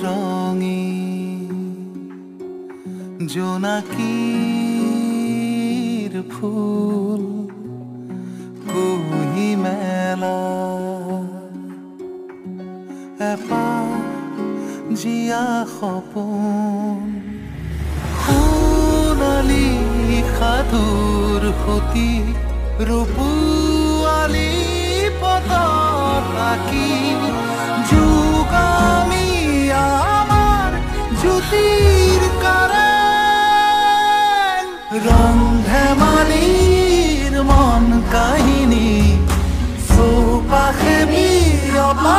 ৰঙে জোনাকিৰ ফুল কুহি মেলা এপাহ জীয়া সপোন সোণালী সাধুৰ সতী ৰূপোৱালী পদত আঁকি যুগামী আমাৰ জ্যোতিৰ কাৰেং ৰং ধেমালিৰ মন কাহিনী চৌপাশে বিয়পা